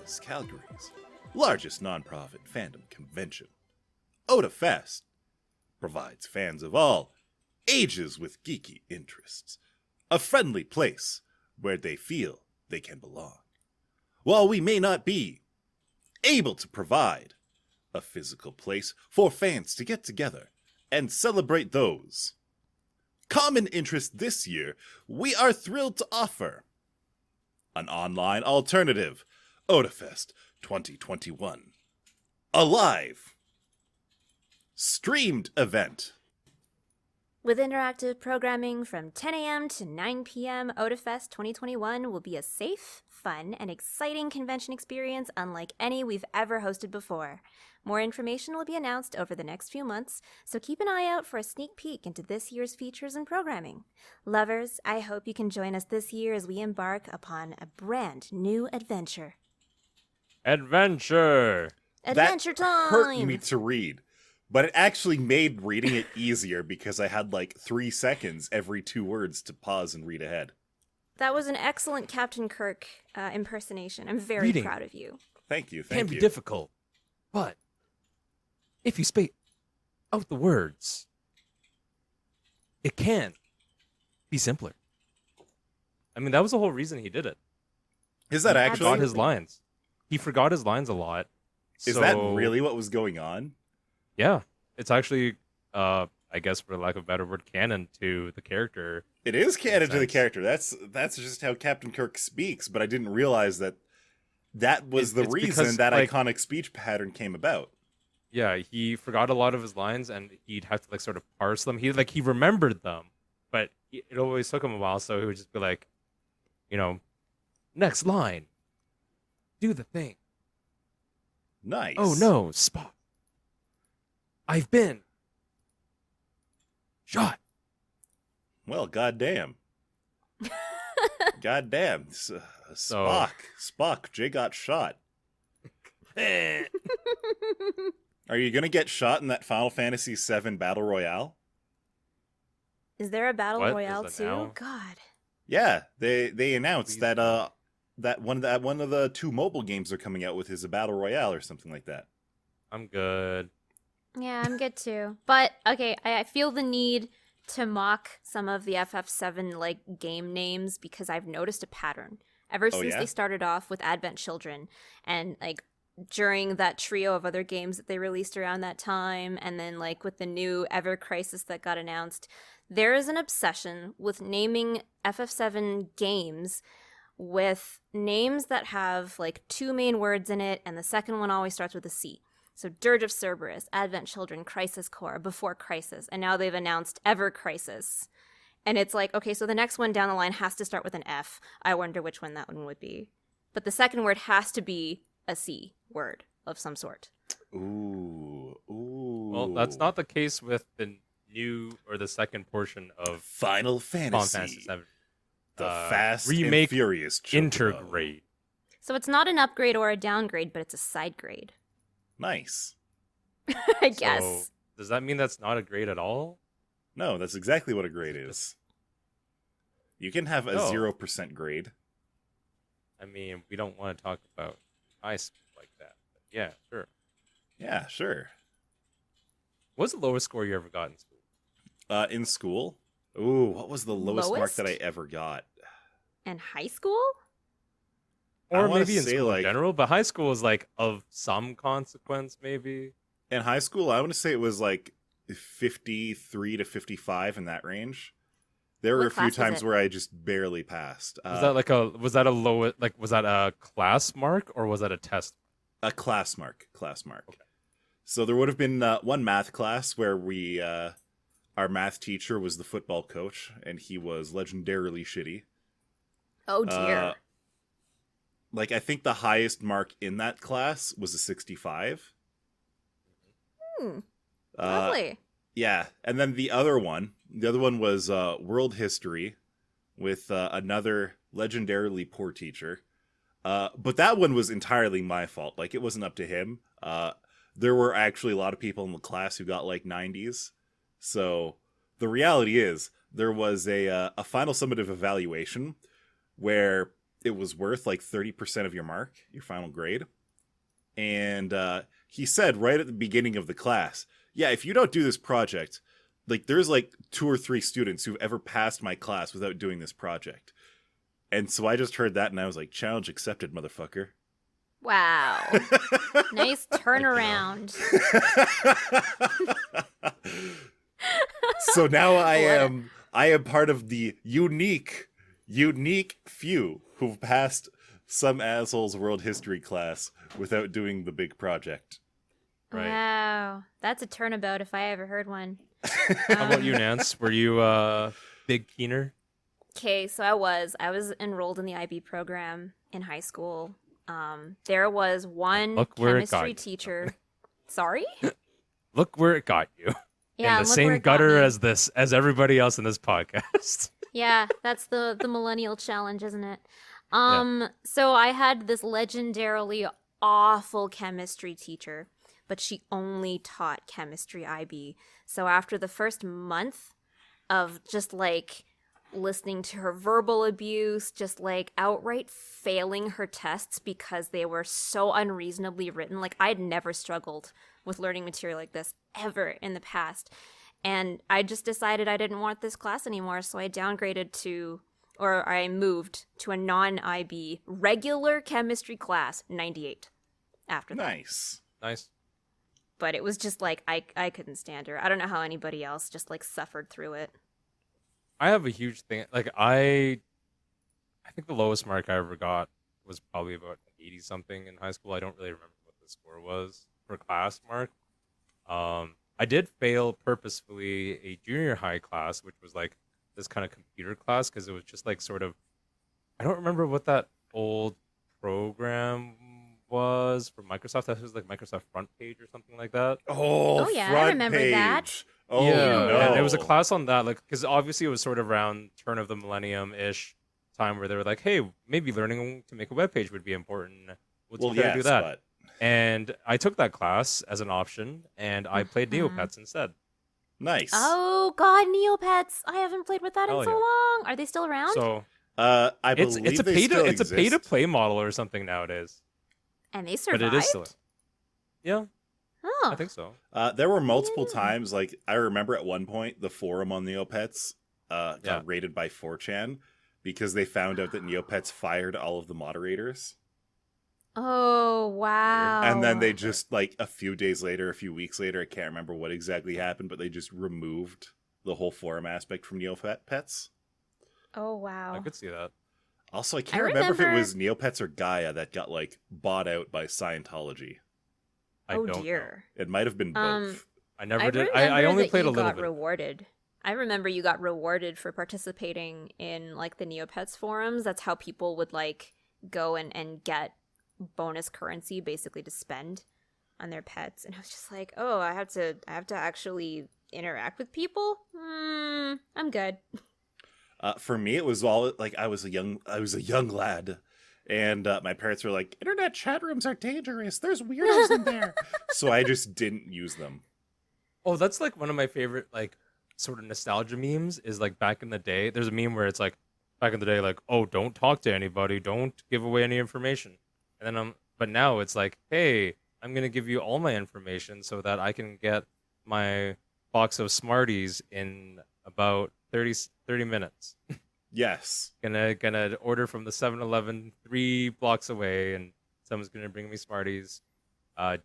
As Calgary's largest nonprofit fandom convention, Otafest provides fans of all ages with geeky interests a friendly place where they feel they can belong. While we may not be able to provide a physical place for fans to get together and celebrate those common interests this year, we are thrilled to offer an online alternative, Otafest 2021. A live, streamed event. With interactive programming from 10 a.m. to 9 p.m., Otafest 2021 will be a safe, fun, and exciting convention experience unlike any we've ever hosted before. More information will be announced over the next few months, so keep an eye out for a sneak peek into this year's features and programming. Lovers, I hope you can join us this year as we embark upon a brand new adventure. Adventure Time! That hurt me to read, but it actually made reading it easier because I had like 3 seconds every 2 words to pause and read ahead. That was an excellent Captain Kirk impersonation. I'm very proud of you. Thank you. can be difficult, but if you spake out the words, it can be simpler. I mean, that was the whole reason he did it. Is that He actually? forgot his lines. He forgot his lines a lot. Is that really what was going on? Yeah, it's actually, I guess, for lack of a better word, canon to the character. It is canon to the character. That's just how Captain Kirk speaks, but I didn't realize that was the reason because, that like, iconic speech pattern came about. Yeah, he forgot a lot of his lines, and he'd have to like sort of parse them. He remembered them, but it always took him a while. So he would just be like, next line, do the thing. Nice. Oh no, Spock! I've been shot. Well, goddamn. Goddamn. Spock, Jay got shot. Are you going to get shot in that Final Fantasy VII Battle Royale? Is there a Battle What? Royale Is it too? now? God. Yeah, they announced that one of the 2 mobile games they're coming out with is a Battle Royale or something like that. I'm good. Yeah, I'm good too. But okay, I feel the need to mock some of the FF7 like game names because I've noticed a pattern ever since they started off with Advent Children, and like during that trio of other games that they released around that time, and then like with the new Ever Crisis that got announced, there is an obsession with naming FF7 games with names that have like 2 main words in it, and the second one always starts with a C. So Dirge of Cerberus, Advent Children, Crisis Core, Before Crisis, and now they've announced Ever Crisis. And it's like, okay, so the next one down the line has to start with an F. I wonder which one that one would be. But the second word has to be a C word of some sort. Ooh. Well, that's not the case with the new or the second portion of Final Fantasy VII. The Fast remake and Furious Chocobo. Intergrade. So it's not an upgrade or a downgrade, but it's a side grade. Nice. I guess. So, does that mean that's not a grade at all? No, that's exactly what a grade is. You can have a 0% grade. I mean, we don't want to talk about high school like that. But yeah, sure. Yeah, sure. What's the lowest score you ever got in school? In school? Ooh, what was the lowest mark Lowest? that I ever got? And high school? Or wanna maybe in say, school like- in general, but high school is like of some consequence, maybe. In high school, I want to say it was like 53 to 55 in that range. There were What a few class was times it? where I just barely passed. Was that a class mark or was that a test? A class mark. Okay. So there would have been one math class where our math teacher was the football coach, and he was legendarily shitty. Oh dear. I think the highest mark in that class was a 65. Lovely. Yeah, and then the other one was world history with another legendarily poor teacher. But that one was entirely my fault. Like, it wasn't up to him. There were actually a lot of people in the class who got like 90s. So the reality is there was a final summative evaluation where it was worth like 30% of your mark, your final grade. And he said right at the beginning of the class, yeah, if you don't do this project, like there's like 2 or 3 students who've ever passed my class without doing this project. And so I just heard that and I was like, challenge accepted, motherfucker. Wow. Nice turnaround. So now I am part of the unique few who've passed some asshole's world history class without doing the big project. Right. Wow. That's a turnabout if I ever heard one. How about you, Nance? Were you big keener? Okay, so I was enrolled in the IB program in high school. There was one chemistry teacher. Sorry? Look where it got you. Yeah, in the same gutter as everybody else in this podcast. Yeah, that's the millennial challenge, isn't it? Yeah. So I had this legendarily awful chemistry teacher, but she only taught chemistry IB. So after the first month of just like listening to her verbal abuse, just like outright failing her tests because they were so unreasonably written. Like I'd never struggled with learning material like this ever in the past. And I just decided I didn't want this class anymore. So I moved to a non-IB regular chemistry class, 98 after that. Nice. But it was just like, I couldn't stand her. I don't know how anybody else just like suffered through it. I have a huge thing. Like I think the lowest mark I ever got was probably about 80 something in high school. I don't really remember what the score was for class mark. I did fail purposefully a junior high class, which was like this kind of computer class because it was just like sort of, I don't remember what that old program was for Microsoft. That was like Microsoft Front Page or something like that. Oh yeah, I remember that. Oh, yeah, no. And it was a class on that, like, because obviously it was sort of around turn of the millennium-ish time where they were like, hey, maybe learning to make a web page would be important. We'll do that. But... And I took that class as an option, and I played Neopets instead. Nice. Oh God, Neopets! I haven't played with that in so long. Are they still around? So I believe it's a exist. pay to play model or something nowadays. And they survived. But it is still. Yeah. Oh. I think so. There were multiple times, like, I remember at one point, the forum on Neopets got raided by 4chan because they found out that Neopets fired all of the moderators. Oh, wow. And then they just, like, a few weeks later, I can't remember what exactly happened, but they just removed the whole forum aspect from Neopets. Oh, wow. I could see that. Also, I can't remember if it was Neopets or Gaia that got, like, bought out by Scientology. I don't know. It might have been both. I never did. I only played a little bit. Rewarded. I remember you got rewarded for participating in like the Neopets forums. That's how people would like go and get bonus currency basically to spend on their pets. And I was just like, oh, I have to actually interact with people. I'm good. For me, it was all like I was a young lad. And my parents were like, internet chat rooms are dangerous. There's weirdos in there. So I just didn't use them. Oh, that's like one of my favorite, like, sort of nostalgia memes is like back in the day. There's a meme where it's like, back in the day, like, oh, don't talk to anybody. Don't give away any information. And then but now it's like, hey, I'm going to give you all my information so that I can get my box of Smarties in about 30 minutes. Yes. Gonna order from the 7-Eleven 3 blocks away, and someone's gonna bring me Smarties. But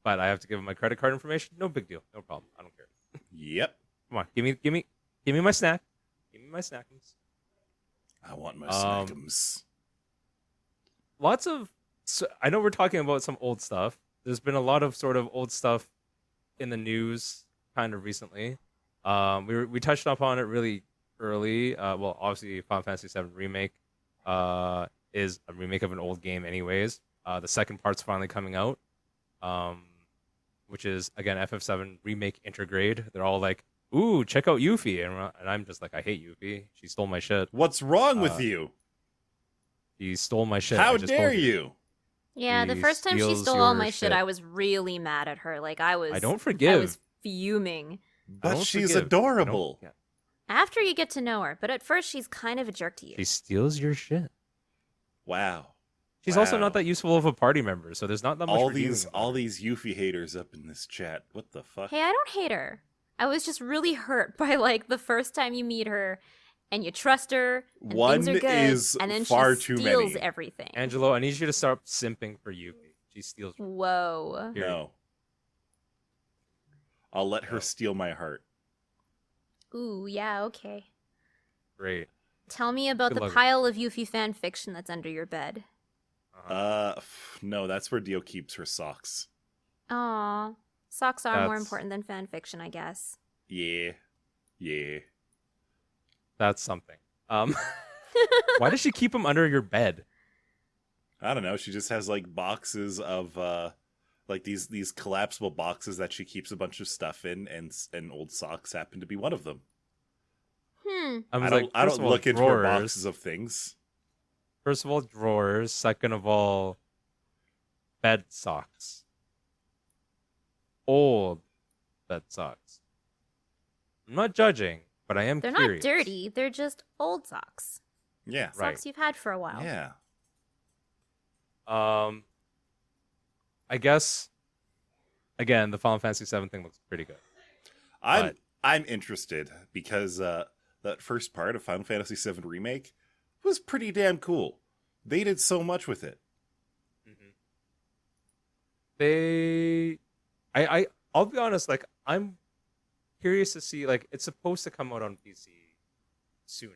I have to give them my credit card information. No big deal. No problem. I don't care. Yep. Come on, give me my snack. Give me my snackums. I want my snackums. Lots of. So I know we're talking about some old stuff. There's been a lot of sort of old stuff in the news kind of recently. We touched upon it really early. Well, obviously, Final Fantasy VII Remake is a remake of an old game anyways. The second part's finally coming out, which is, again, FF7 Remake Intergrade. They're all like, ooh, check out Yuffie. And I'm just like, I hate Yuffie. She stole my shit. What's wrong with you? She stole my shit. How dare you? Yeah, the first time she stole all my shit, I was really mad at her. Like, I don't forgive. I was fuming. But she's adorable. After you get to know her, but at first she's kind of a jerk to you. She steals your shit. Wow. She's also not Wow. that useful of a party member, so there's not that much redeeming about her. these Yuffie haters up in this chat. What the fuck? Hey, I don't hate her. I was just really hurt by like the first time you meet her and you trust her and One things are good is and then far she too steals many. everything. Angelo, I need you to stop simping for Yuffie. She steals. Whoa. Period. No. I'll let her steal my heart. Ooh, yeah, okay. Great. Tell me about Good the luck. pile of Yuffie fan fiction that's under your bed. No, that's where Dio keeps her socks. Aw. Socks are more That's- important than fan fiction, I guess. Yeah. Yeah. That's something. Why does she keep them under your bed? I don't know. She just has like boxes of like these collapsible boxes that she keeps a bunch of stuff in, and old socks happen to be one of them. I was I don't like, first of all, look into her drawers. boxes of things. First of all, drawers. Second of all, bed socks. Old bed socks. I'm not judging, but I am They're curious. not dirty, they're just old socks. Yeah. Right. Socks you've had for a while. Yeah. I guess, again, the Final Fantasy VII thing looks pretty good. I'm interested because that first part of Final Fantasy VII Remake was pretty damn cool. They did so much with it. I'll be honest, like, I'm curious to see, like, it's supposed to come out on PC soon,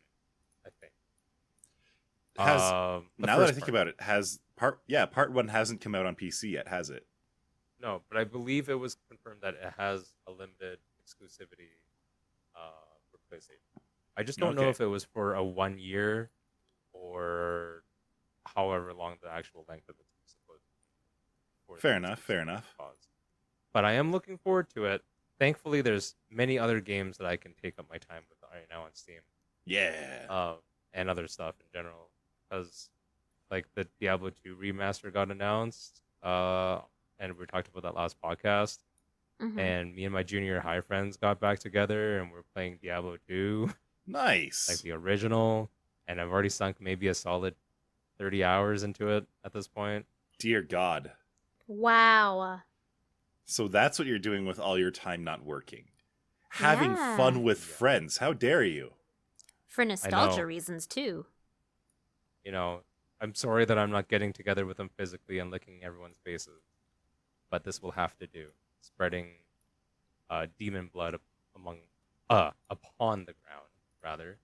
I think. Now that I think about it, part 1 hasn't come out on PC yet, has it? No, but I believe it was confirmed that it has a limited exclusivity for PlayStation. I just don't know Okay. if it was for a 1 year or however long the actual length of it's supposed to be. Fair enough. But I am looking forward to it. Thankfully, there's many other games that I can take up my time with right now on Steam. Yeah. And other stuff in general. Because, like, the Diablo 2 remaster got announced, and we talked about that last podcast. Mhm. And me and my junior high friends got back together, and we're playing Diablo 2, Nice. like the original. And I've already sunk maybe a solid 30 hours into it at this point. Dear God. Wow. So that's what you're doing with all your time not working. Having Yeah. fun with friends. How dare you? For know. nostalgia reasons, too. You know, I'm sorry that I'm not getting together with them physically and licking everyone's faces. But this will have to do. Spreading demon blood upon the ground, rather.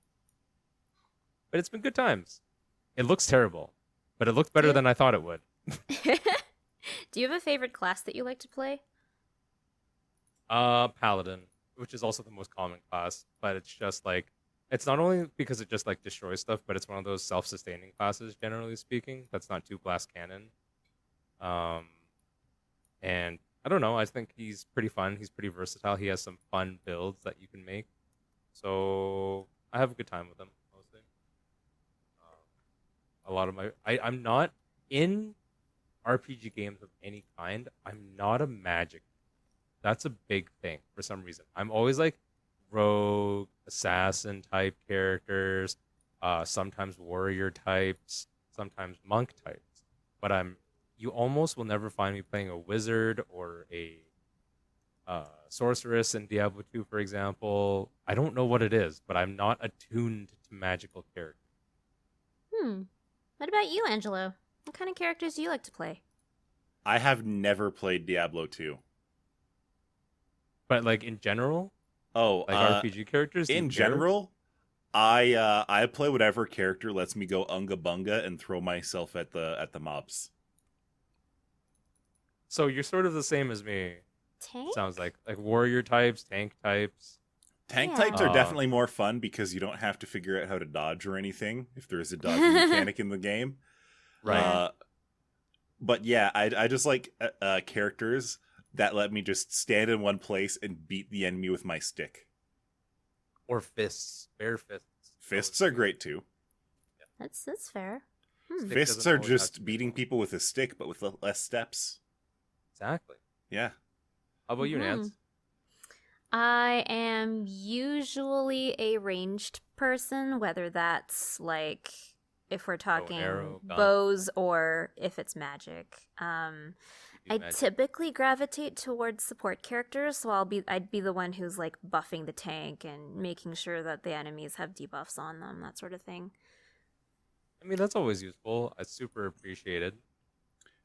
But it's been good times. It looks terrible, but it looked better than I thought it would. Do you have a favorite class that you like to play? Paladin, which is also the most common class, but it's just like, it's not only because it just like destroys stuff, but it's one of those self-sustaining classes, generally speaking, that's not too blast cannon. And I don't know, I think he's pretty fun, he's pretty versatile, he has some fun builds that you can make. So I have a good time with him, mostly. A lot of I'm not in RPG games of any kind. I'm not a magic. That's a big thing for some reason. I'm always like rogue, assassin type characters, sometimes warrior types, sometimes monk types. But you almost will never find me playing a wizard or a sorceress in Diablo 2, for example. I don't know what it is, but I'm not attuned to magical characters. What about you, Angelo? What kind of characters do you like to play? I have never played Diablo 2. But like in general, Oh, like RPG characters do you in care? general, I play whatever character lets me go ungabunga and throw myself at the mobs. So you're sort of the same as me. Tank? Sounds like warrior types, tank types. Tank Yeah. types are definitely more fun because you don't have to figure out how to dodge or anything if there is a dodging mechanic in the game. Right. But yeah, I just like characters that let me just stand in one place and beat the enemy with my stick. Or fists, bare fists. Fists are great too. That's fair. Stick Fists doesn't are always have just to be beating long. people with a stick, but with less steps. Exactly. Yeah. How about you, Mhm. Nance? I am usually a ranged person, whether that's like if we're talking arrow, gun. bows or if it's magic. I Magic. typically gravitate towards support characters, so I'd be the one who's like buffing the tank and making sure that the enemies have debuffs on them, that sort of thing. I mean, that's always useful. I super appreciate it.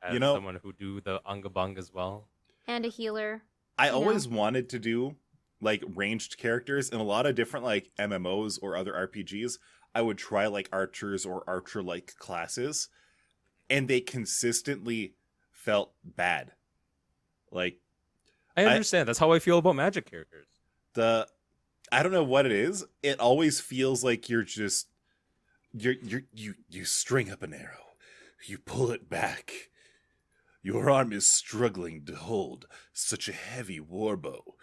As someone who do the ungabunga as well. And a healer. I always wanted to do like ranged characters in a lot of different like MMOs or other RPGs. I would try like archers or archer-like classes, and they consistently felt bad. Like, I understand. That's how I feel about magic characters. I don't know what it is. It always feels like you string up an arrow, you pull it back. Your arm is struggling to hold such a heavy warbow.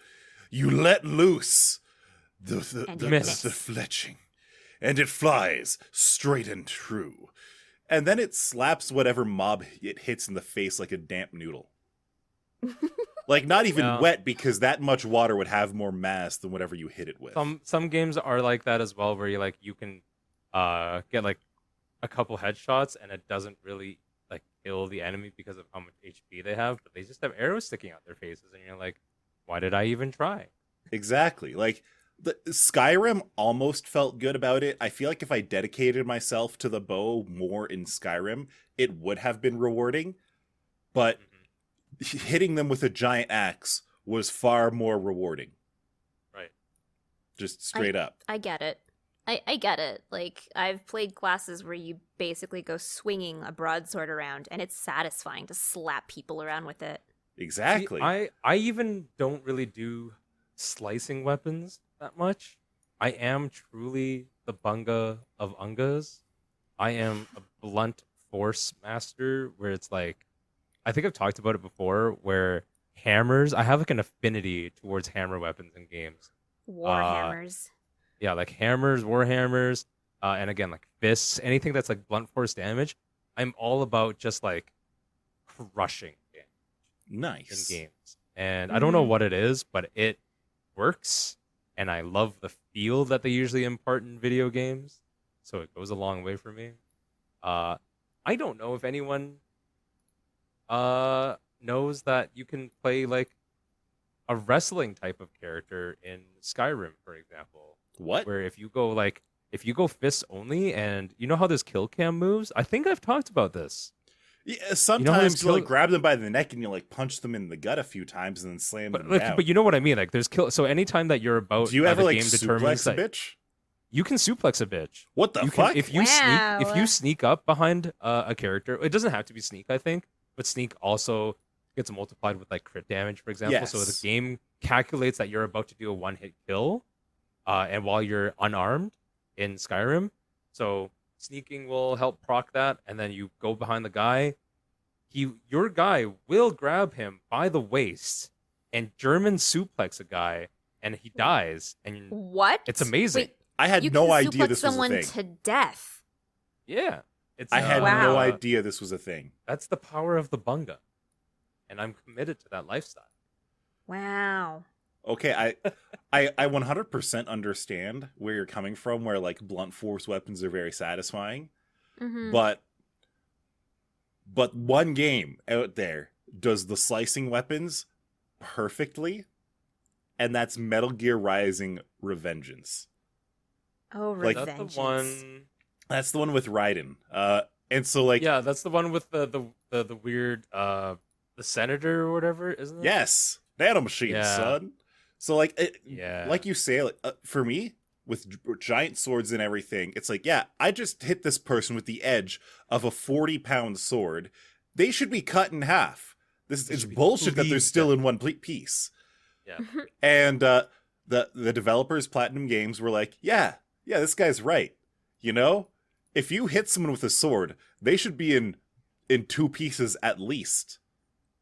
You let loose the fletching, and it flies straight and true. And then it slaps whatever mob it hits in the face like a damp noodle. Like, not even wet, because that much water would have more mass than whatever you hit it with. Some games are like that as well, where you can get like a couple headshots and it doesn't really like kill the enemy because of how much HP they have, but they just have arrows sticking out their faces, and you're like, why did I even try? Exactly. Like, the Skyrim almost felt good about it. I feel like if I dedicated myself to the bow more in Skyrim, it would have been rewarding. But hitting them with a giant axe was far more rewarding. Right. Just straight up. I get it. I get it. Like, I've played classes where you basically go swinging a broadsword around, and it's satisfying to slap people around with it. Exactly. See, I even don't really do slicing weapons that much. I am truly the bunga of ungas. I am a blunt force master, where it's like, I think I've talked about it before, where hammers, I have like an affinity towards hammer weapons in games. Warhammers. Yeah, like hammers, warhammers, and again, like fists, anything that's like blunt force damage. I'm all about just like crushing damage. Nice. In games. And I don't know what it is, but it works. And I love the feel that they usually impart in video games. So it goes a long way for me. I don't know if anyone knows that you can play like a wrestling type of character in Skyrim, for example. What? Where if you go fists only, and you know how there's kill cam moves? I think I've talked about this. Yeah, sometimes you like grab them by the neck and you like punch them in the gut a few times and then slam them down. But you know what I mean? Like, there's kill. So anytime that you're about, do you ever like game suplex a bitch? You can suplex a bitch. What the fuck? If you sneak up behind a character, it doesn't have to be sneak, I think, but sneak also gets multiplied with like crit damage, for example. Yes. So the game calculates that you're about to do a one-hit kill, and while you're unarmed in Skyrim, so sneaking will help proc that, and then you go behind the guy. Your guy will grab him by the waist and German suplex a guy, and he dies. And what? It's amazing. Wait, I had no idea this was a someone thing. to death. Yeah, I had no idea this was a thing. That's the power of the bunga, and I'm committed to that lifestyle. Wow. Okay, I 100% understand where you're coming from, where like blunt force weapons are very satisfying, but one game out there does the slicing weapons perfectly, and that's Metal Gear Rising: Revengeance. Oh, like, Revengeance. That's the one with Raiden. And so like, yeah, that's the one with the weird the senator or whatever, isn't it? Yes, nanomachine, son. So like, like you say, like, for me, with giant swords and everything, it's like, yeah, I just hit this person with the edge of a 40-pound sword. They should be cut in half. It's bullshit that they're still in one piece. Yeah. And the developers, Platinum Games, were like, yeah, this guy's right. You know, if you hit someone with a sword, they should be in two pieces at least.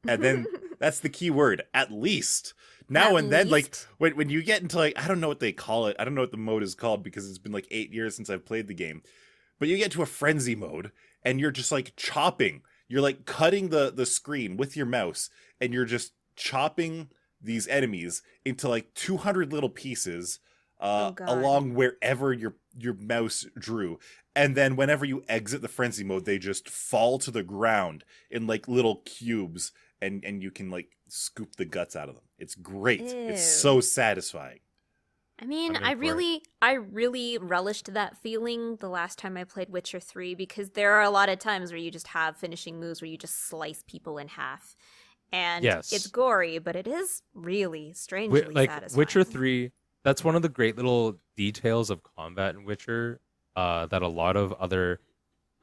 And then that's the key word, at least. Now and then, like, when you get into, like, I don't know what they call it. I don't know what the mode is called because it's been, like, 8 years since I've played the game. But you get to a frenzy mode, and you're just, like, chopping. You're, like, cutting the screen with your mouse, and you're just chopping these enemies into, like, 200 little pieces, God. along wherever your mouse drew. And then whenever you exit the frenzy mode, they just fall to the ground in like little cubes, and you can like scoop the guts out of them. It's great. Ew. It's so satisfying. I mean, I really relished that feeling the last time I played Witcher 3, because there are a lot of times where you just have finishing moves where you just slice people in half. And it's gory, but it is really strangely satisfying. Witcher 3, that's one of the great little details of combat in Witcher that a lot of other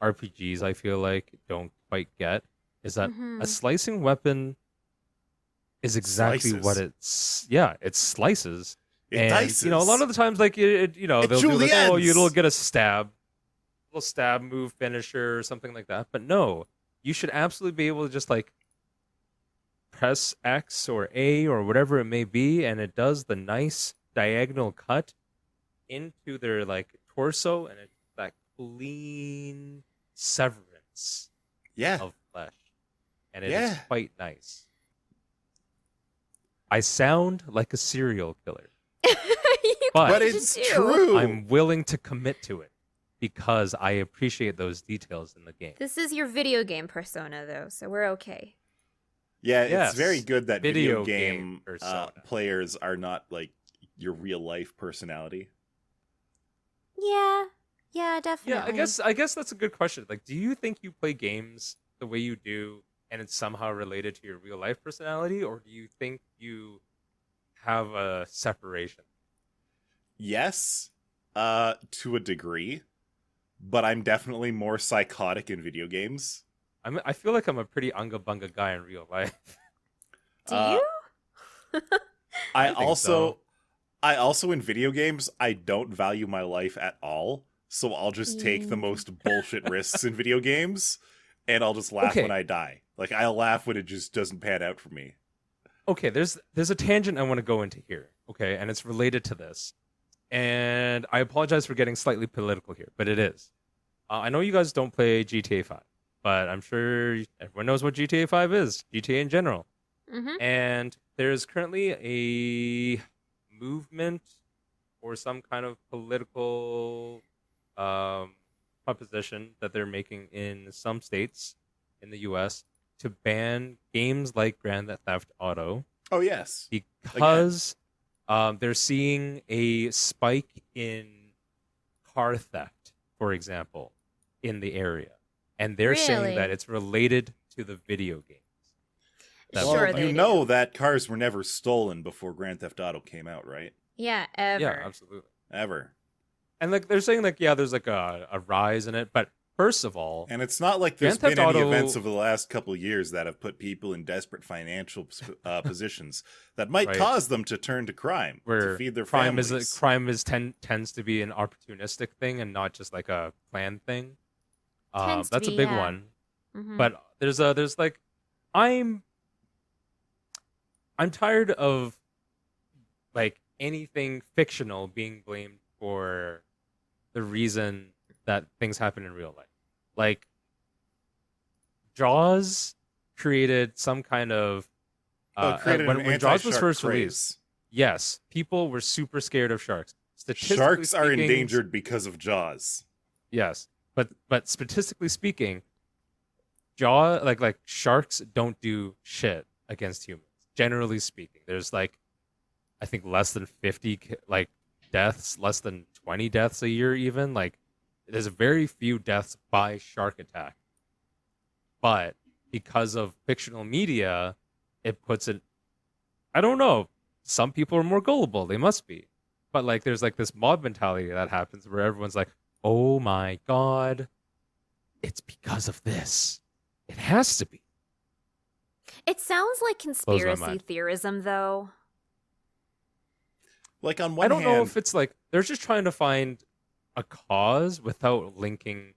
RPGs, I feel like, don't quite get, is that a slicing weapon is exactly what it's... Yeah, it slices. It dices. You know, a lot of the times, like, they'll do like, oh, you'll get a little stab move finisher or something like that. But no, you should absolutely be able to just, like, press X or A or whatever it may be, and it does the nice diagonal cut into their, like, torso, and it's that clean severance of flesh. And it is quite nice. I sound like a serial killer. But it's true. I'm willing to commit to it because I appreciate those details in the game. This is your video game persona, though, so we're okay. Yeah, it's very good that video game players are not like your real life personality. Yeah, definitely. Yeah, I guess that's a good question. Like, do you think you play games the way you do and it's somehow related to your real life personality, or do you think you have a separation? Yes, to a degree, but I'm definitely more psychotic in video games. I feel like I'm a pretty ungabunga guy in real life. Do you? I also in video games, I don't value my life at all, so I'll just take the most bullshit risks in video games, and I'll just laugh when I die. Like, I'll laugh when it just doesn't pan out for me. Okay, there's a tangent I want to go into here, okay, and it's related to this. And I apologize for getting slightly political here, but it is. I know you guys don't play GTA 5, but I'm sure everyone knows what GTA 5 is, GTA in general. Mm-hmm. And there's currently a movement or some kind of political proposition that they're making in some states in the U.S. to ban games like Grand Theft Auto. Oh, yes. Because they're seeing a spike in car theft, for example, in the area. And they're saying that it's related to the video games. Sure, you know that cars were never stolen before Grand Theft Auto came out, right? Yeah, ever. Yeah, absolutely. Ever. And like they're saying, like, yeah, there's like a rise in it, but first of all, and it's not like there's been any events over the last couple of years that have put people in desperate financial positions that might cause them to turn to crime to feed their families. Tends to be an opportunistic thing and not just like a planned thing. That's a big one. Mm-hmm. But there's like I'm tired of like anything fictional being blamed for the reason that things happen in real life. Like Jaws created some kind of when Jaws was first released. Yes, people were super scared of sharks. Sharks are endangered because of Jaws. Yes, but statistically speaking, like sharks don't do shit against humans. Generally speaking, there's like I think less than 50 like deaths, less than 20 deaths a year even. Like there's very few deaths by shark attack. But because of fictional media, it puts it I don't know. Some people are more gullible, they must be. But like there's like this mob mentality that happens where everyone's like, "Oh my god, it's because of this. It has to be." It sounds like conspiracy theorism, though. Like on one hand, I don't know if it's like they're just trying to find a cause without linking,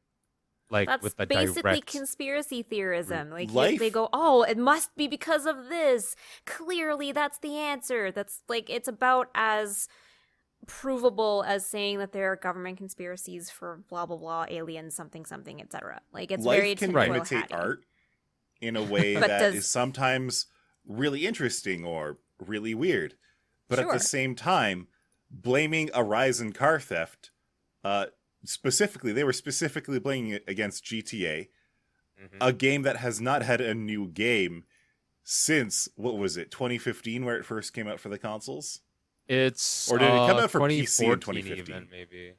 like with the direct. That's basically conspiracy theorism. Like they go, "Oh, it must be because of this. Clearly, that's the answer." That's like it's about as provable as saying that there are government conspiracies for blah blah blah, aliens, something something, etc. Like it's life very can imitate art in a way that is sometimes really interesting or really weird. But at the same time, blaming a rise in car theft. They were specifically blaming it against GTA, a game that has not had a new game since, what was it, 2015, where it first came out for the consoles? Or did it come out for PC in 2015? Even, maybe.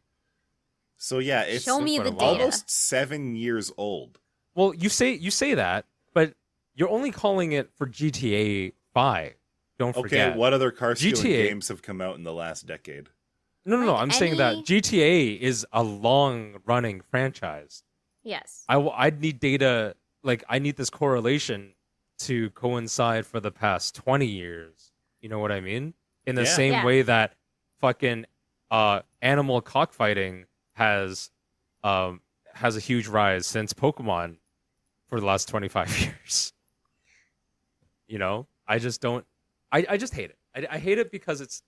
So yeah, it's Show me the data. almost 7 years old. Well, you say that, but you're only calling it for GTA 5. Don't forget. Okay, what other car stealing games have come out in the last decade? No. I'm saying that GTA is a long-running franchise. Yes. I'd need data, like, I need this correlation to coincide for the past 20 years. You know what I mean? In the same way that fucking animal cockfighting has a huge rise since Pokemon for the last 25 years. You know? I just don't... I just hate it. I hate it because it's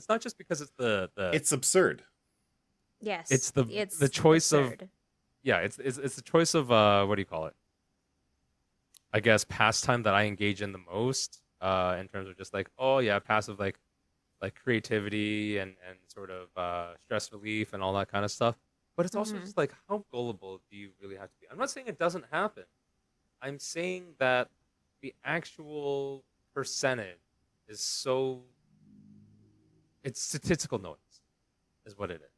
not just because it's the it's absurd. Yes. It's the choice absurd. of it's the choice of what do you call it? I guess pastime that I engage in the most in terms of just like passive like creativity and sort of stress relief and all that kind of stuff. But it's also just like, how gullible do you really have to be? I'm not saying it doesn't happen. I'm saying that the actual percentage is so... It's statistical noise, is what it is,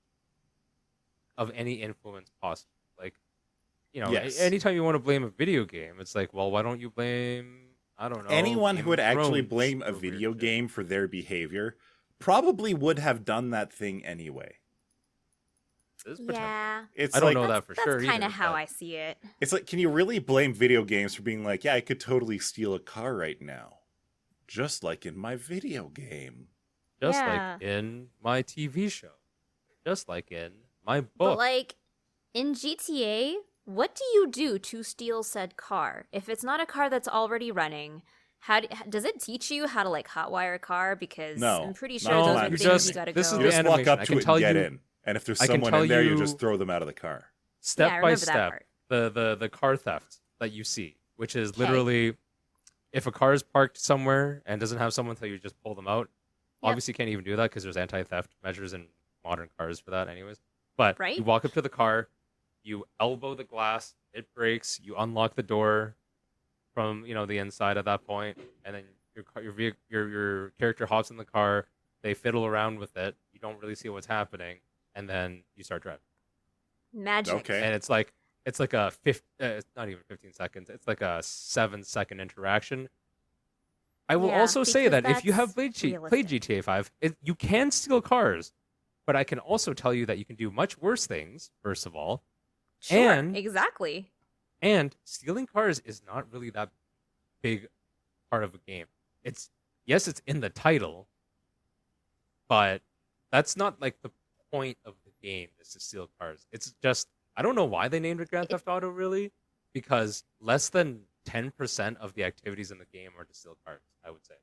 of any influence possible. Like, you know, anytime you want to blame a video game, it's like, well, why don't you blame, I don't know... Anyone who would actually blame a video game for their behavior probably would have done that thing anyway. Yeah. I don't know that for sure. That's kind of how I see it. It's like, can you really blame video games for being like, yeah, I could totally steal a car right now? Just like in my video game. Just like in my TV show. Just like in my book. But like, in GTA, what do you do to steal said car? If it's not a car that's already running, does it teach you how to like hotwire a car? Because I'm pretty sure those are things you gotta go. You just walk up to it and get in. And if there's someone in there, you just throw them out of the car. Step by step, the car theft that you see, which is literally... If a car is parked somewhere and doesn't have someone tell you, just pull them out. Obviously, you can't even do that because there's anti-theft measures in modern cars for that, anyways. But you walk up to the car, you elbow the glass, it breaks, you unlock the door from the inside at that point, and then your character hops in the car. They fiddle around with it. You don't really see what's happening, and then you start driving. Magic. Okay. And it's like a it's not even 15 seconds. It's like a 7-second interaction. I will also say that if you have played GTA 5, you can steal cars, but I can also tell you that you can do much worse things, first of all. Sure, exactly. And stealing cars is not really that big part of a game. It's in the title, but that's not like the point of the game is to steal cars. It's just... I don't know why they named it Grand Theft Auto, really, because less than 10% of the activities in the game are to steal cars, I would say.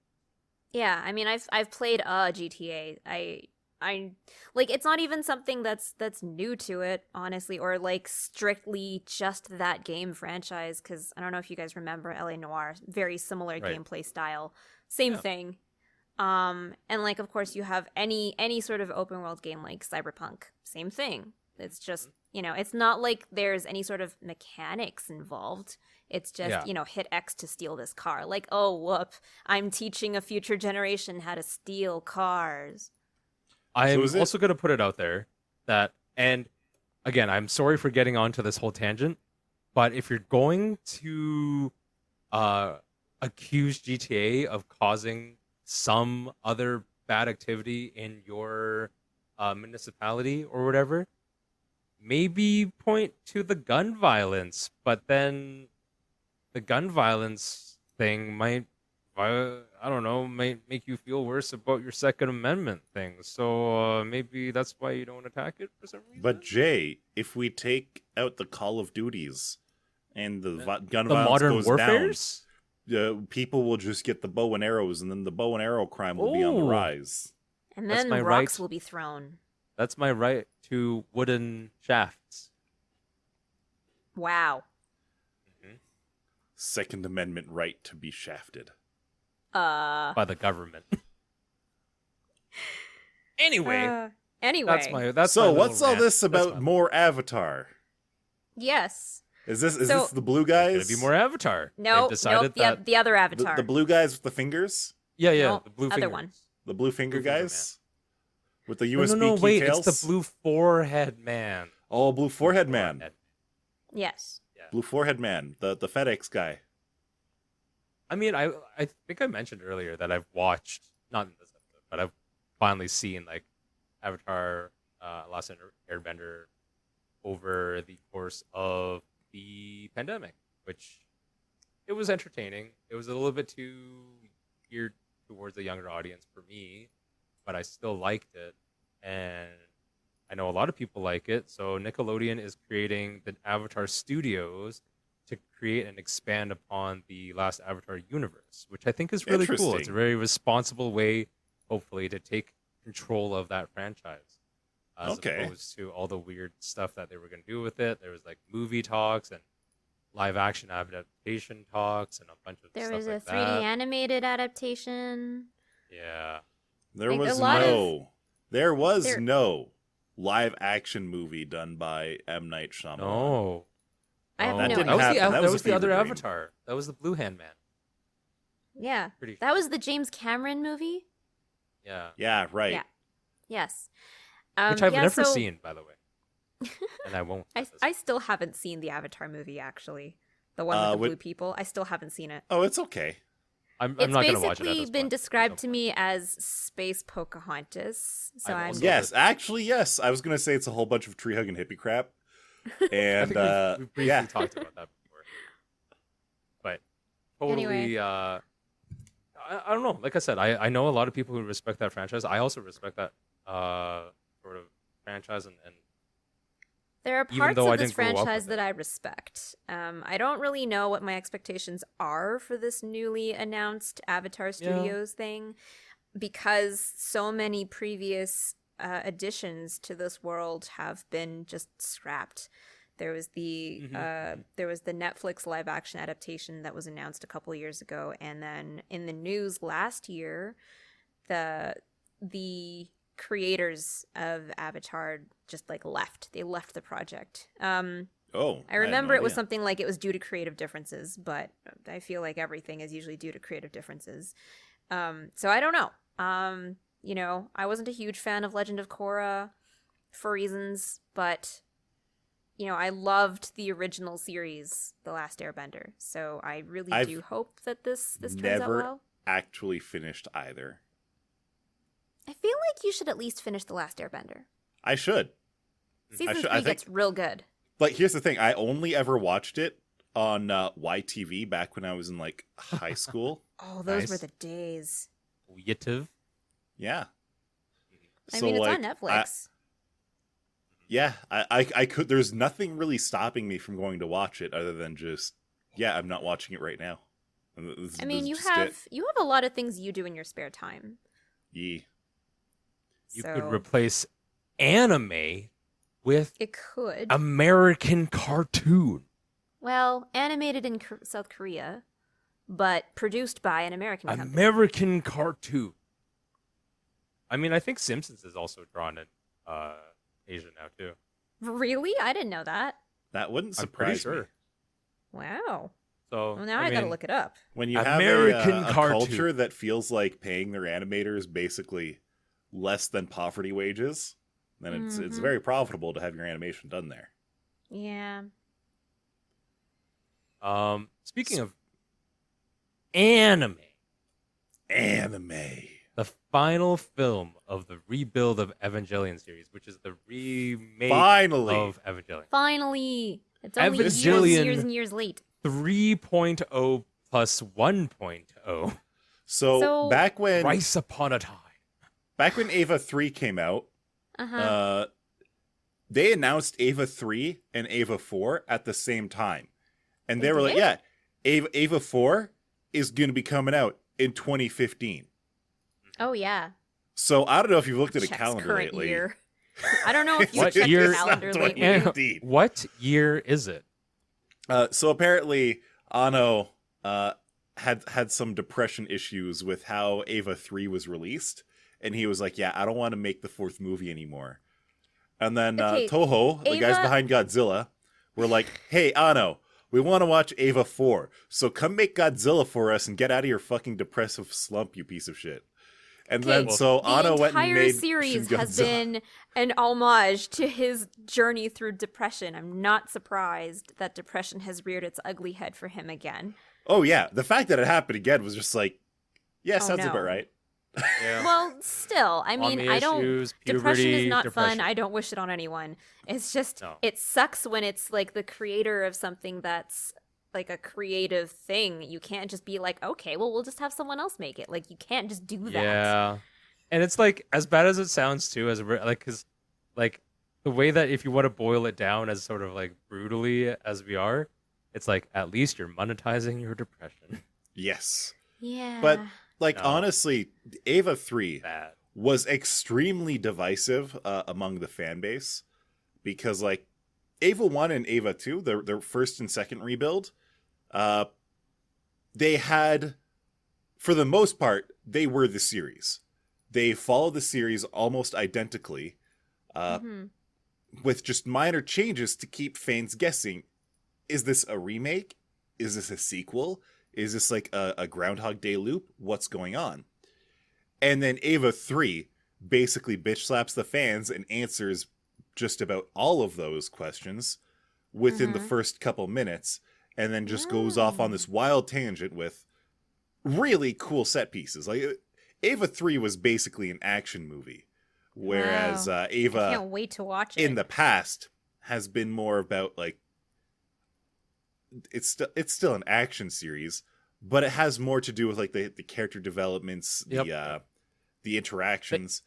Yeah, I mean, I've played GTA. I like, it's not even something that's new to it, honestly, or like strictly just that game franchise. Because I don't know if you guys remember L.A. Noire, very similar gameplay style, same thing. And like, of course, you have any sort of open world game like Cyberpunk, same thing. It's just, it's not like there's any sort of mechanics involved. It's just, hit X to steal this car. Like, oh, whoop, I'm teaching a future generation how to steal cars. I'm also going to put it out there that, and again, I'm sorry for getting onto this whole tangent, but if you're going to accuse GTA of causing some other bad activity in your municipality or whatever, maybe point to the gun violence, but then the gun violence thing might make you feel worse about your Second Amendment thing. So maybe that's why you don't attack it for some reason. But Jay, if we take out the Call of Duties and the gun the violence modern goes warfares, down, people will just get the bow and arrows, and then the bow and arrow crime will be on the rise. And then rocks will be thrown. That's my right to wooden shafts. Wow. Second Amendment right to be shafted. By the government. Anyway, anyway. that's so my what's all rant. this That's about my- more Avatar? Yes. Is this So- the blue There's guys? gonna be more Avatar. No, They've decided that the other the, Avatar. the blue guys with the fingers? yeah, No, the blue other finger. one. The blue finger Blue finger guys? With the No, USB no, key wait, tails? it's the blue forehead man. Oh, blue forehead man. Yes. Yeah. Blue forehead man. The FedEx guy. I mean, I think I mentioned earlier that I've watched, not in this episode, but I've finally seen like Avatar, Last Airbender over the course of the pandemic, which it was entertaining. It was a little bit too geared towards a younger audience for me, but I still liked it, and I know a lot of people like it. So Nickelodeon is creating the Avatar Studios to create and expand upon the Last Avatar universe, which I think is really cool. It's Interesting. a very responsible way, hopefully, to take control of that franchise, as Okay. opposed to all the weird stuff that they were going to do with it. There was like movie talks and live action adaptation talks and a bunch of There stuff was a like 3D that. animated adaptation. Yeah. There Like, a was lot no. There was There- no live action movie done by M. Night Shyamalan. No. I have Oh, no That didn't idea. happen. That was a was the other fever dream. Avatar. That was the Blue Hand Man. Yeah. Pretty. That was the James Cameron movie? Yeah. Yeah, right. Yeah. Yes. Which I've yeah, never so seen, by the way, and I won't. I still haven't seen the Avatar movie, actually. The one with the blue people. I still haven't seen it. Oh, it's okay. I'm It's not gonna watch it. At basically this been point. described There's to no me as Space Pocahontas. So I've I'm also- Yes, actually, yes. I was gonna say it's a whole bunch of tree hugging hippie crap. point. I And think we've briefly yeah, talked about that before. But totally, Anyway. I don't know. Like I said, I know a lot of people who respect that franchise. I also respect that sort of franchise, and There are Even parts though I of this didn't grow up with franchise it. that I respect. I don't really know what my expectations are for this newly announced Avatar Studios thing, because so many previous additions to this world have been just scrapped. There was the Netflix live action adaptation that was announced a couple years ago, and then in the news last year, the creators of Avatar just like left. They left the project. oh, I remember had no it was idea. something like it was due to creative differences, but I feel like everything is usually due to creative differences. So I don't know. You know, I wasn't a huge fan of Legend of Korra for reasons, but you know, I loved the original series, The Last Airbender. So I really I've do hope that this turns out never well. actually finished either. I feel like you should at least finish The Last Airbender. I should. Season should- 3 I think- gets real good. But here's the thing: I only ever watched it on YTV back when I was in like high school. Oh, those Nice. were the days. Yativ. Yeah. I So, mean, it's like, on Netflix. I could. There's nothing really stopping me from going to watch it other than just I'm not watching it right now. I mean, This you is just have it. a lot of things you do in your spare time. Yeah. You So could replace anime with it could. American cartoon. Well, animated in South Korea, but produced by an American company. American cartoon. I mean, I think Simpsons is also drawn in Asia now too. Really? I didn't know that. That wouldn't I'm pretty surprise me. sure. Wow. So Well, now I gotta mean, look it up. When you have American a cartoon. culture that feels like paying their animators basically less than poverty wages, then it's Mhm. very profitable to have your animation done there. Yeah. Speaking of anime, Anime. the final film of the Rebuild of Evangelion series, which is the remake Finally. of Evangelion. Finally. It's only years Evangelion. and years late. 3.0 plus 1.0. So back when Thrice upon a time. Ava 3 came out, Uh-huh. they announced Ava 3 and Ava 4 at the same time. And they They were like, did? Ava 4 is going to be coming out in 2015. Oh, yeah. So I don't know if you've looked at a Checks calendar current lately. year. I don't know if you What checked year- your It's calendar not lately. 2015. What year is it? So apparently, Anno had some depression issues with how Eva 3 was released, and he was like, "Yeah, I don't want to make the fourth movie anymore." And then Toho, the guys behind Godzilla, were like, "Hey, Anno, we want to watch Eva 4, so come make Godzilla for us and get out of your fucking depressive slump, you piece of shit." And then so Anno went and made the entire series has been an homage to his journey through depression. I'm not surprised that depression has reared its ugly head for him again. Oh yeah, the fact that it happened again was just like, yeah, sounds about right. Yeah. Well, still, I mean, Mommy I don't. issues, Depression is not depression. fun. I don't wish it on anyone. It's just, It sucks when it's like the creator of something that's like a creative thing. You can't just be like, okay, well, we'll just have someone else make it. Like, you can't just do that. Yeah, and it's like, as bad as it sounds too, as like, because like the way that if you want to boil it down as sort of like brutally as we are, it's like at least you're monetizing your depression. Yes. Yeah. But like honestly, Eva 3 Bad. was extremely divisive among the fan base, because like Eva 1 and Eva 2, their first and second rebuild, they had, for the most part, they were the series. They followed the series almost identically, with just minor changes to keep fans guessing. Is this a remake? Is this a sequel? Is this like a Groundhog Day loop? What's going on? And then Eva 3 basically bitch slaps the fans and answers just about all of those questions within the first couple minutes, and then just goes off on this wild tangent with really cool set pieces. Like Eva 3 was basically an action movie, whereas Eva, I can't wait to watch it. in the past has been more about like, it's still an action series, but it has more to do with like the character developments, the interactions.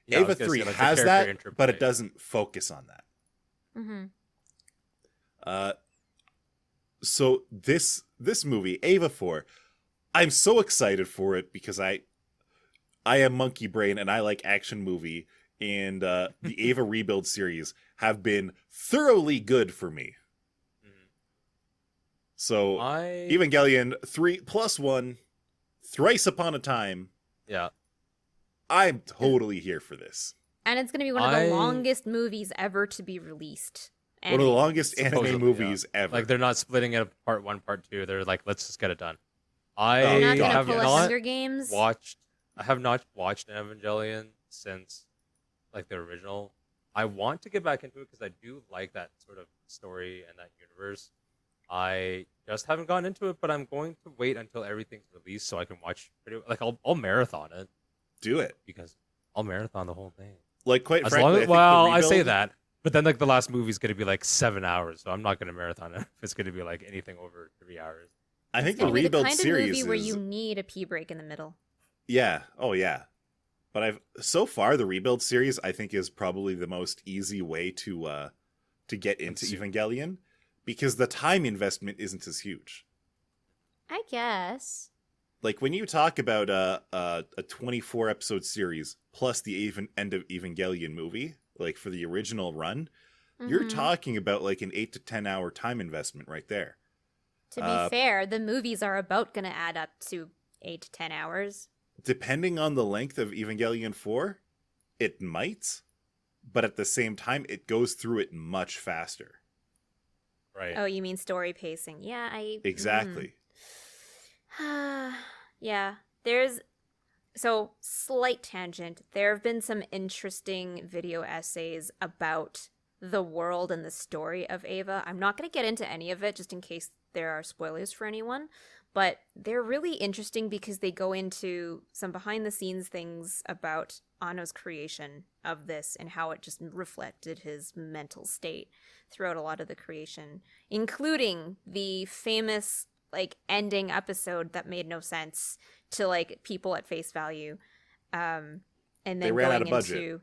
Yeah, Eva 3 say, like, has that, but it doesn't focus on that. So this movie, Eva 4, I'm so excited for it because I am monkey brain and I like action movie, and the Eva Rebuild series have been thoroughly good for me. So Evangelion 3+1, thrice upon a time. Yeah. I'm totally here for this. And it's going to be one of the longest movies ever to be released. One of the longest anime movies ever. Like, they're not splitting it part 1, part 2. They're like, let's just get it done. I have not watched Evangelion since like the original. I want to get back into it because I do like that sort of story and that universe. I just haven't gone into it, but I'm going to wait until everything's released so I can watch. I'll marathon it. Do it, because I'll marathon the whole thing. Like, quite as frankly, I say that, but then like the last movie is going to be like 7 hours, so I'm not going to marathon it. It's going to be like anything over 3 hours. I think the Rebuild series is the kind of movie where you need a pee break in the middle. Yeah. Oh yeah. But so far the Rebuild series I think is probably the most easy way to get into Evangelion, because the time investment isn't as huge. I guess. Like, when you talk about a 24 episode series plus the end of Evangelion movie, like for the original run, you're talking about like an 8 to 10 hour time investment right there. To be fair, the movies are about going to add up to 8 to 10 hours. Depending on the length of Evangelion 4, it might, but at the same time, it goes through it much faster. Right. Oh, you mean story pacing? Yeah, Exactly. Yeah, so slight tangent. There have been some interesting video essays about the world and the story of Eva. I'm not going to get into any of it just in case there are spoilers for anyone, but they're really interesting because they go into some behind the scenes things about Anno's creation of this and how it just reflected his mental state throughout a lot of the creation, including the famous like ending episode that made no sense to like people at face value, and then they ran out of budget.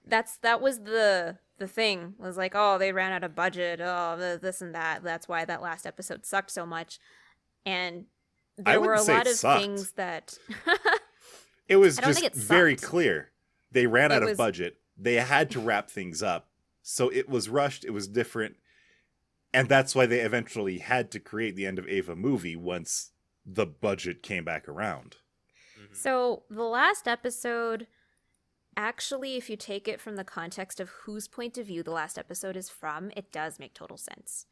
That was the thing, was like, oh, they ran out of budget, oh, this and that, that's why that last episode sucked so much. And there were a lot of things that it was just very clear they ran out of budget, they had to wrap things up, so it was rushed, it was different. And that's why they eventually had to create the End of Eva movie once the budget came back around. So the last episode, actually, if you take it from the context of whose point of view the last episode is from, it does make total sense,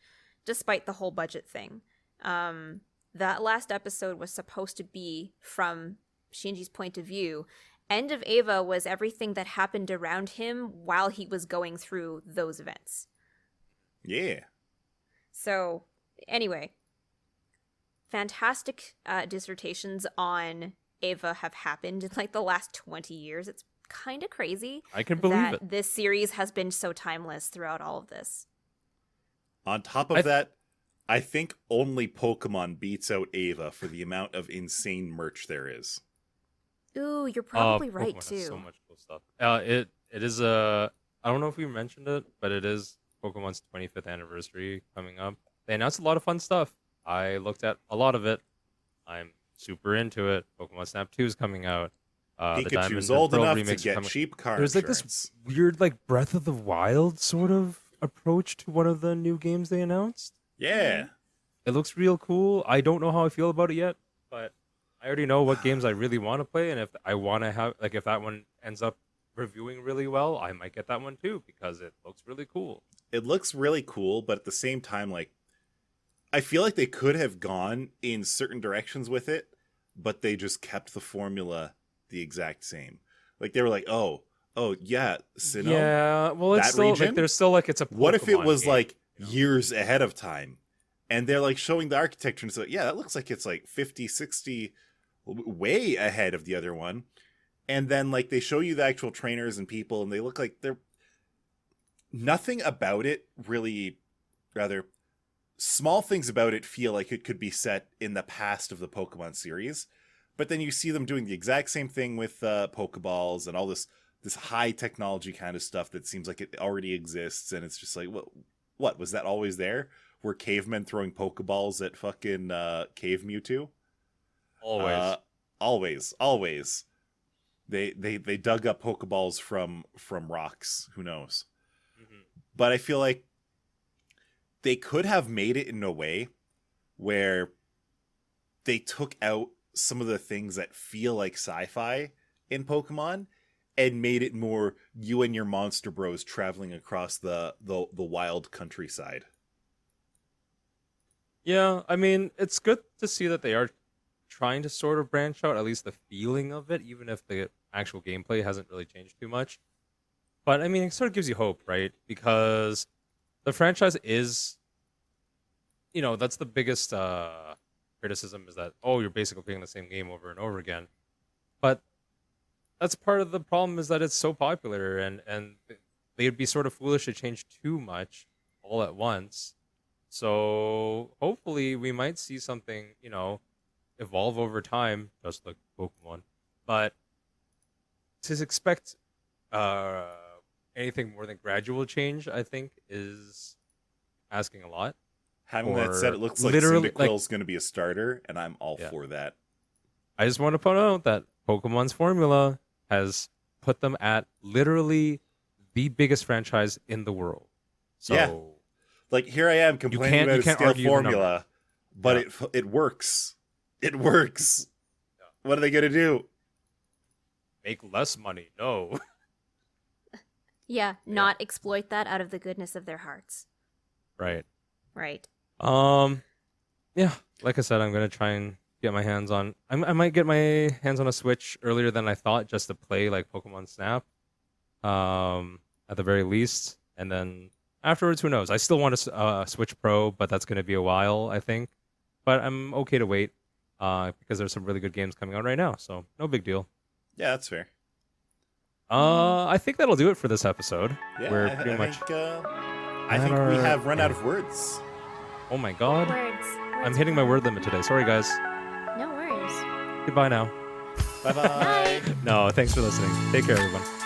despite the whole budget thing. That last episode was supposed to be from Shinji's point of view. End of Eva was everything that happened around him while he was going through those events. Yeah. So, anyway, fantastic dissertations on Eva have happened in like the last 20 years. It's kind of crazy. I can believe it. This series has been so timeless throughout all of this. On top of that, I think only Pokemon beats out Eva for the amount of insane merch there is. Ooh, you're probably right Pokemon too. Has so much cool stuff. It is I don't know if we mentioned it, but it is Pokemon's 25th anniversary coming up. They announced a lot of fun stuff. I looked at a lot of it. I'm super into it. Pokemon Snap 2 is coming out. Pikachu's old enough to get cheap car There's insurance. Like this weird like Breath of the Wild sort of approach to one of the new games they announced. Yeah. It looks real cool. I don't know how I feel about it yet, but I already know what games I really want to play, and if I want to have, like, if that one ends up reviewing really well, I might get that one too, because it looks really cool. It looks really cool, but at the same time, like, I feel like they could have gone in certain directions with it, but they just kept the formula the exact same. Like, they were like, oh, yeah, Sinnoh? Yeah, well, it's that still, region? like, there's still, like, it's a Pokemon What if it was, game, like, you know? years ahead of time? And they're, like, showing the architecture, and it's like, yeah, that looks like it's, like, 50, 60, way ahead of the other one. And then, like, they show you the actual trainers and people, and they look like they're... Nothing about it really... Rather, small things about it feel like it could be set in the past of the Pokemon series. But then you see them doing the exact same thing with Pokeballs and all this high technology kind of stuff that seems like it already exists. And it's just like, what? Was that always there? Were cavemen throwing Pokeballs at fucking Cave Mewtwo? Always. They dug up Pokeballs from rocks. Who knows? Mm-hmm. But I feel like they could have made it in a way where they took out some of the things that feel like sci-fi in Pokemon and made it more you and your monster bros traveling across the wild countryside. Yeah, I mean, it's good to see that they are trying to sort of branch out, at least the feeling of it, even if the actual gameplay hasn't really changed too much. But, I mean, it sort of gives you hope, right? Because the franchise is, you know, that's the biggest criticism is that, you're basically playing the same game over and over again. But that's part of the problem is that it's so popular, and they'd be sort of foolish to change too much all at once. So hopefully we might see something, you know, evolve over time, just like Pokemon. But to expect anything more than gradual change, I think, is asking a lot. Having that said, it looks like Cyndaquil's going to be a starter, and I'm all for that. I just want to point out that Pokemon's formula has put them at literally the biggest franchise in the world. So, yeah. Like, here I am complaining about a stale formula, but it works. It works. Yeah. What are they going to do? Make less money. No. Yeah, not exploit that out of the goodness of their hearts. Right. Yeah, like I said, I'm going to try and get my hands on... I might get my hands on a Switch earlier than I thought, just to play, like, Pokemon Snap, at the very least. And then afterwards, who knows? I still want a Switch Pro, but that's going to be a while, I think. But I'm okay to wait, because there's some really good games coming out right now, so no big deal. Yeah, that's fair. I think that'll do it for this episode. Yeah, We're I pretty much... I think we have run out of words. Oh my god. Words I'm hitting my word limit today. Sorry, guys. No worries. Goodbye now. Bye-bye. No, thanks for listening. Take care, everyone.